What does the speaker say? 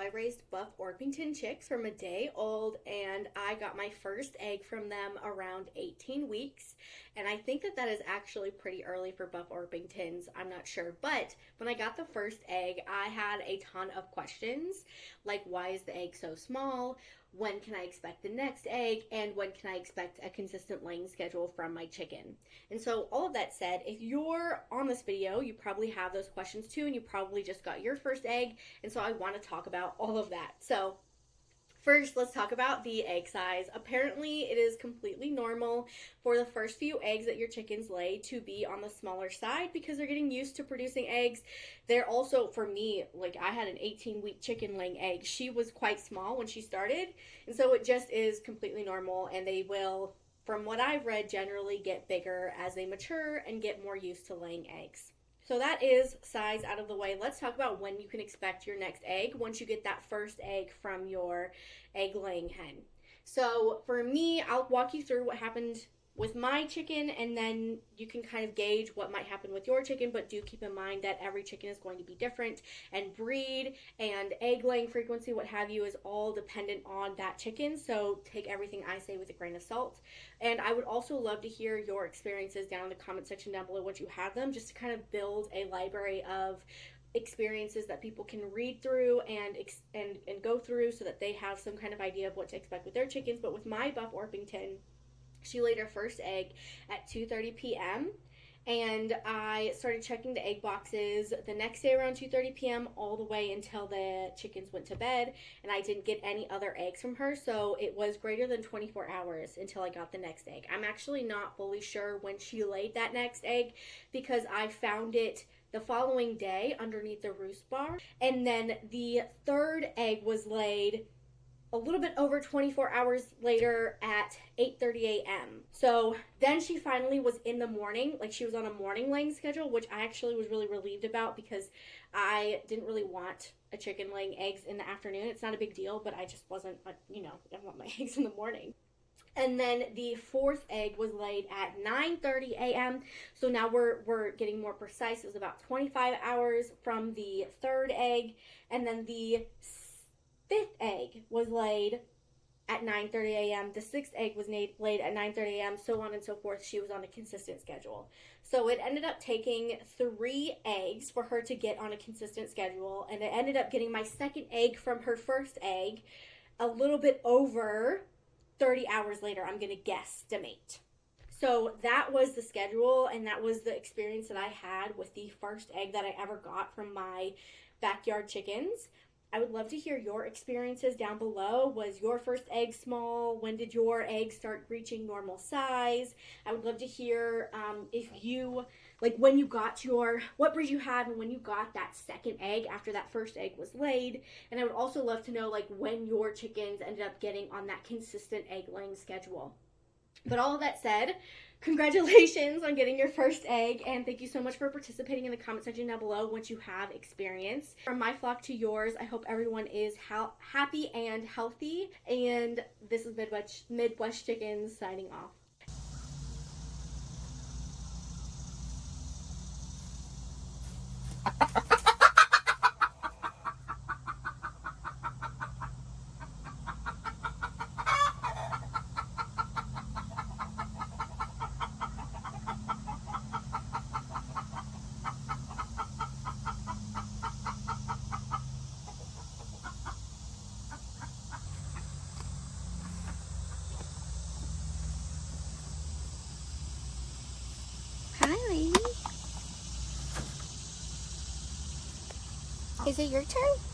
I raised buff Orpington chicks from a day old, and I got my first egg from them around 18 weeks. And I think that that is actually pretty early for buff Orpingtons. I'm not sure. But when I got the first egg, I had a ton of questions, like why is the egg so small? When can I expect the next egg? And when can I expect a consistent laying schedule from my chicken? And so all of that said, if you're on this video, you probably have those questions too, and you probably just got your first egg. And so I want to talk about all of that. So first, let's talk about the egg size. Apparently, it is completely normal for the first few eggs that your chickens lay to be on the smaller side because they're getting used to producing eggs. They're also, for me, like I had an 18-week chicken laying egg. She was quite small when she started, and so it just is completely normal, and they will, from what I've read, generally get bigger as they mature and get more used to laying eggs. So that is size out of the way. Let's talk about when you can expect your next egg once you get that first egg from your egg laying hen. So for me, I'll walk you through what happened with my chicken, and then you can kind of gauge what might happen with your chicken, but do keep in mind that every chicken is going to be different, and breed and egg laying frequency, what have you, is all dependent on that chicken. So take everything I say with a grain of salt. And I would also love to hear your experiences down in the comment section down below once you have them, just to kind of build a library of experiences that people can read through and go through so that they have some kind of idea of what to expect with their chickens. But with my buff Orpington, she laid her first egg at 2:30 p.m. and I started checking the egg boxes the next day around 2:30 p.m. all the way until the chickens went to bed, and I didn't get any other eggs from her, so it was greater than 24 hours until I got the next egg. I'm actually not fully sure when she laid that next egg because I found it the following day underneath the roost bar, and then the third egg was laid a little bit over 24 hours later at 8:30 a.m. So then she finally was in the morning, like she was on a morning laying schedule, which I actually was really relieved about because I didn't really want a chicken laying eggs in the afternoon. It's not a big deal, but I just wasn't, I want my eggs in the morning. And then the fourth egg was laid at 9:30 a.m. So now we're getting more precise. It was about 25 hours from the third egg, and then the fifth egg was laid at 9:30 a.m. The sixth egg was laid at 9:30 a.m. So on and so forth. She was on a consistent schedule. So it ended up taking 3 eggs for her to get on a consistent schedule, and it ended up getting my second egg from her first egg a little bit over 30 hours later, I'm going to guesstimate. So that was the schedule, and that was the experience that I had with the first egg that I ever got from my backyard chickens. I would love to hear your experiences down below. Was your first egg small? When did your eggs start reaching normal size? I would love to hear if you, like when you got what breed you had and when you got that second egg after that first egg was laid. And I would also love to know like when your chickens ended up getting on that consistent egg laying schedule. But all of that said, congratulations on getting your first egg, and thank you so much for participating in the comment section down below once you have experience. From my flock to yours, I hope everyone is happy and healthy, and this is Midwest Chickens signing off. Hi, lady. Is it your turn?